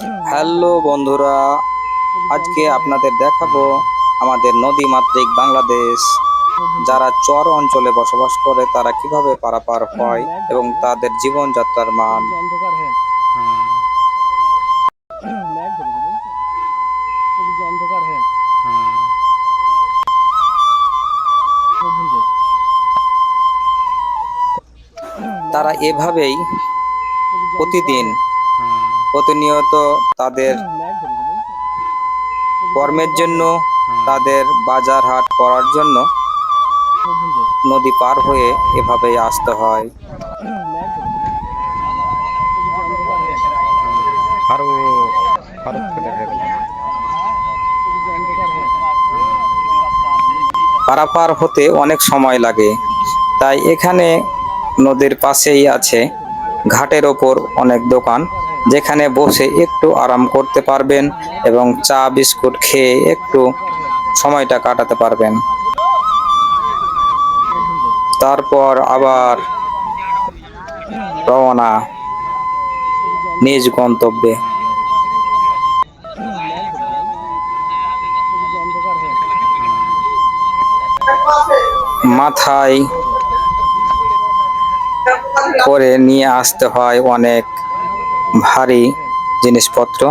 Hello বন্ধুরা, আজকে আপনাদের দেখাবো আমাদের নদী মাতৃক বাংলাদেশ। যারা চর অঞ্চলে বসবাস করে তারা কিভাবে পারাপার হয় এবং তাদের জীবনযাত্রার মান। তারা এভাবেই প্রতিদিন প্রতিনিয়ত তাদের কর্মের জন্য, তাদের বাজার হাট করার জন্য নদী পার হয়ে এভাবেই আসতে হয়। পারাপার হতে অনেক সময় লাগে, তাই এখানে নদীর পাশেই আছে ঘাটের ওপর অনেক দোকান, যেখানে বসে একটু আরাম করতে পারবেন এবং চা বিস্কুট খেয়ে একটু সময়টা কাটাতে পারবেন। তারপর আবার রওনা নিজ গন্তব্যে। মাথায় করে নিয়ে আসতে হয় অনেক ভারী জিনিসপত্র।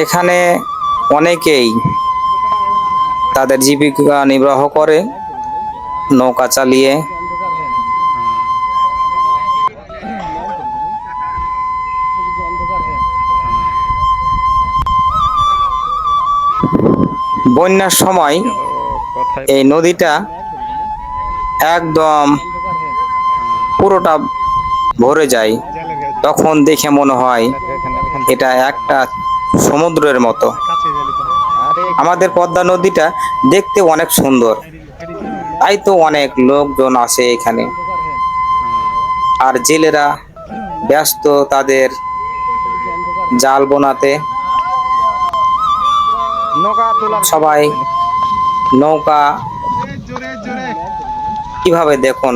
এখানে অনেকেই তাদের জীবিকা নির্বাহ করে নৌকা চালিয়ে। বন্যার সময় এই নদীটা একদম পুরোটা ভরে যায়, তখন দেখে মনে হয় এটা একটা সমুদ্রের মতো। আমাদের পদ্মা নদীটা দেখতে অনেক সুন্দর, তাই তো অনেক লোকজন আসে এখানে। আর জেলেরা ব্যস্ত তাদের জাল বোনাতে। সবাই নৌকা কিভাবে দেখুন,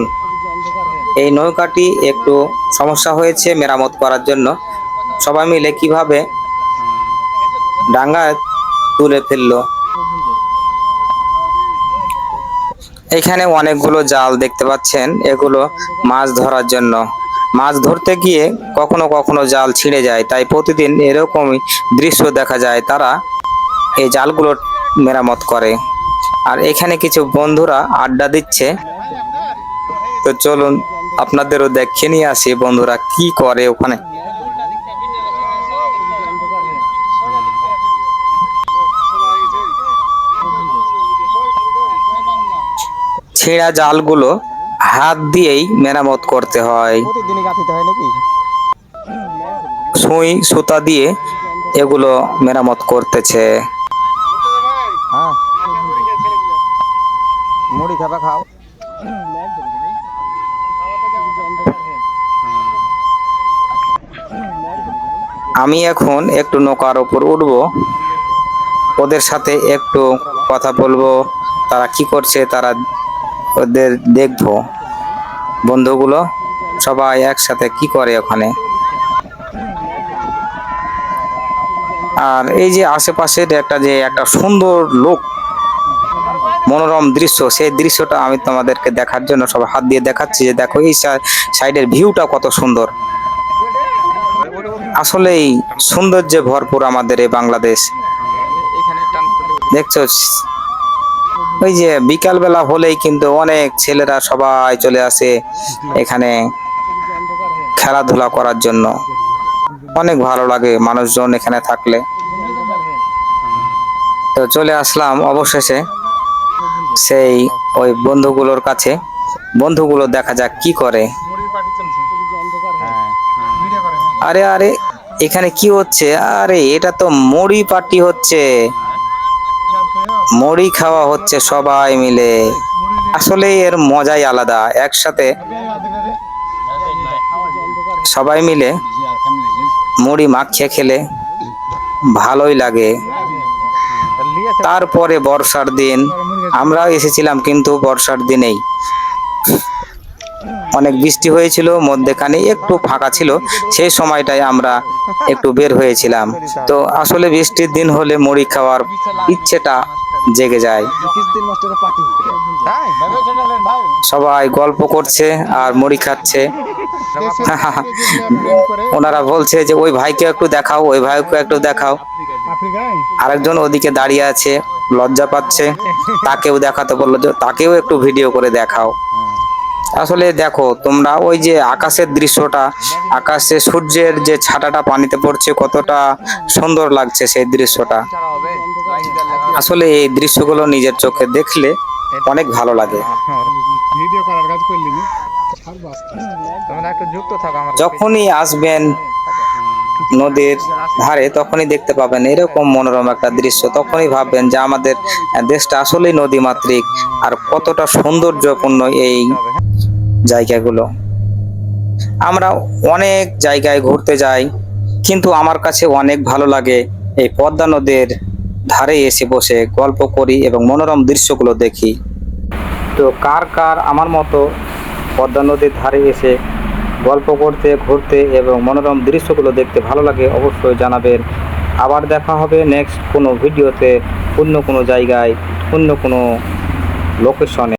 এই নৌকাটি একটু সমস্যা হয়েছে মেরামত করার জন্য। সবাই মিলে কিভাবে ডাঙ্গায় তুলে ফেললো। এখানে অনেকগুলো জাল দেখতে পাচ্ছেন, এগুলো মাছ ধরার জন্য। মাছ ধরতে গিয়ে কখনো কখনো জাল ছিঁড়ে যায়, তাই প্রতিদিন এরকমই দৃশ্য দেখা যায়। তারা এই জালগুলো মেরামত করে। আর এখানে কিছু বন্ধুরা আড্ডা দিচ্ছে, তো চলুন আপনাদেরও দেখে নিয়ে আসি বন্ধুরা কি করে ওখানে। ছেঁড়া জালগুলো হাত দিয়েই মেরামত করতে হয়। সুই সুতা দিয়ে এগুলো মেরামত করতেছে। মুড়ি খাবা খাও। আমি এখন একটু নৌকার উপর উঠবো, ওদের সাথে একটু কথা বলবো, তারা কি করছে তারা ওদের দেখবো। বন্ধুগুলো সবাই একসাথে কি করে ওখানে। আর এই যে আশেপাশের একটা সুন্দর লোক মনোরম দৃশ্য, সেই দৃশ্যটা আমি তোমাদেরকে দেখার জন্য সবাই হাত দিয়ে দেখাচ্ছি যে দেখো এই সাইডের ভিউটা কত সুন্দর। আসলেই সৌন্দর্যে ভরপুর আমাদের এই বাংলাদেশ। দেখছো, ওই যে বিকাল বেলা হলেই কিন্তু অনেক ছেলেরা সবাই চলে আসে এখানে খেলাধুলা করার জন্য। অনেক ভালো লাগে মানুষজন এখানে থাকলে। তো চলে আসলাম অবশেষে সেই ওই বন্ধুগুলোর কাছে। বন্ধুগুলো দেখা যাক কি করে। আরে আরে, এখানে কি হচ্ছে? আরে এটা তো মুড়ি পার্টি হচ্ছে, মুড়ি খাওয়া হচ্ছে সবাই মিলে। আসলে এর মজাই আলাদা, একসাথে সবাই মিলে মুড়ি মাখিয়ে খেলে ভালোই লাগে। তারপরে বর্ষার দিন, আমরা এসেছিলাম কিন্তু বর্ষার দিনেই। অনেক বৃষ্টি হয়েছিল, মধ্যেখানে একটু ফাঁকা ছিল, সেই সময়টায় আমরা একটু বের হয়েছিলাম। তো আসলে বৃষ্টির দিন হলে মুড়ি খাওয়ার ইচ্ছেটা জেগে যায়। সবাই গল্প করছে আর মুড়ি খাচ্ছে। ওনারা বলছে যে ওই ভাইকে একটু দেখাও, ওই ভাইকে একটু দেখাও। আরেকজন ওদিকে দাঁড়িয়ে আছে, লজ্জা পাচ্ছে, তাকেও দেখাতে বললো যে তাকেও একটু ভিডিও করে দেখাও। আসলে দেখো তোমরা ওই যে আকাশের দৃশ্যটা, আকাশে সূর্যের যে ছাটাটা পানিতে পড়ছে, কতটা সুন্দর লাগছে সেই দৃশ্যটা। আসলে এই দৃশ্যগুলো নিজের চোখে দেখলে অনেক ভালো লাগে। ভিডিও করার কাজ করলি নি তোমরা একটু যুক্ত থাকো আমার যখনই আসবেন নদীর ধারে তখনই দেখতে পাবেন এরকম মনোরম একটা দৃশ্য, তখনই ভাববেন যে আমাদের দেশটা আসলেই নদীমাতৃক, আর কতটা সৌন্দর্যপূর্ণ এই জায়গাগুলো। আমরা অনেক জায়গায় ঘুরতে যাই, কিন্তু আমার কাছে অনেক ভালো লাগে এই পদ্মা নদীর ধারে এসে বসে গল্প করি এবং মনোরম দৃশ্যগুলো দেখি। তো কার কার আমার মতো পদ্মা নদীর ধারে এসে গল্প করতে, ঘুরতে এবং মনোরম দৃশ্যগুলো দেখতে ভালো লাগে অবশ্যই জানাবেন। আবার দেখা হবে নেক্সট কোনো ভিডিওতে, অন্য কোনো জায়গায়, অন্য কোনো লোকেশনে।